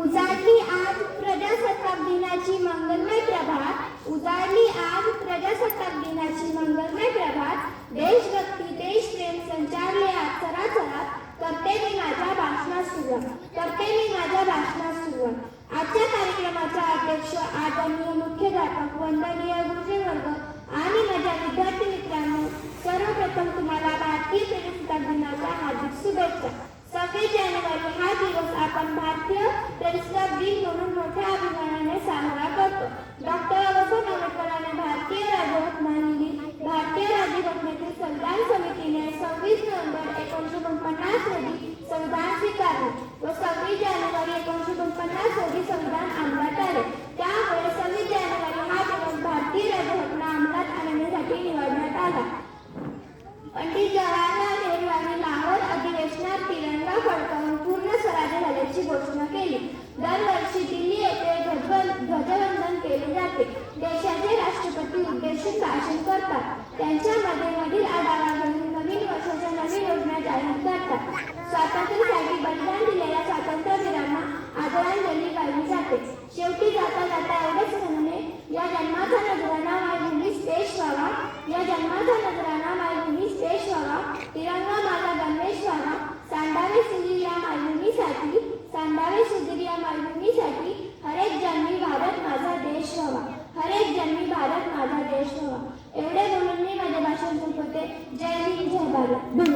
उजाडली आज प्रजासत्ताक दिनाची मंगलमय प्रभात, उजाडली आज प्रजासत्ताक दिनाची मंगलमय प्रभात. देशभक्ती देशप्रेम संचारले आज चराचरात, करते मी माझ्या भाषणास सुरुवात. आजच्या कार्यक्रमाचा अध्यक्ष आदरणीय मुख्याध्यापक, वंदनीय गुरुवर्ग आणि माझ्या विद्यार्थी मित्रांनो, सर्वप्रथम तुम्हाला भारतीय प्रजासत्ताक दिनाच्या हार्दिक शुभेच्छा. 26 जानेवारी हा दिवस आपण भारतीय प्रजासत्ताक दिन म्हणून मोठ्या अभिमानाने साजरा करतो. डॉक्टर बाबासाहेब आंबेडकरांनी भारतीय राज्यघटनेतील संविधान समितीने 26 नोव्हेंबर 1949 रोजी संविधान स्वीकारले व 26 जानेवारी 1949 रोजी संविधान अंमलात आले. त्यामुळे 26 जानेवारी हा दिवस भारतीय राज्यघटना अंमलात आणण्यासाठी निवडण्यात आला. पंडित जवाहरलाल नेहरू यांनी लाहोर अधिवेशनात तिरंगा फडकावून पूर्ण स्वराज्य झाल्याची घोषणा केली. दरवर्षी दिल्ली येथे ध्वजवंदन केले जाते. देशाचे राष्ट्रपती उद्देशून भाषण करतात. त्यांच्यामध्ये वडील आढावा घेऊन नवीन वर्षाच्या नवीन योजना जाहीर करतात. स्वातंत्र्यासाठी बलिदान दिलेल्या स्वातंत्र्यवीरांना आदरांजली वाहिली जाते. शेवटी जाता जाता एवढेच म्हणणे, या जन्माचा नजराणा मायभूमीस पेश व्हावा, या जन्माचा नजराणा मायभूमीस पेश व्हावा, तिरंगा माझा गणवेश व्हावा, सांडावे सुधीर या मायभूमीसाठी, सांडावे सुधीर या मायभूमीसाठी, हरेक जन्मी भारत माझा देश व्हावा, हरेक जन्मी भारत माझा देश व्हावा. एवढे बोलून मी माझे भाषण संपवते. जय हिंद, जय भारत.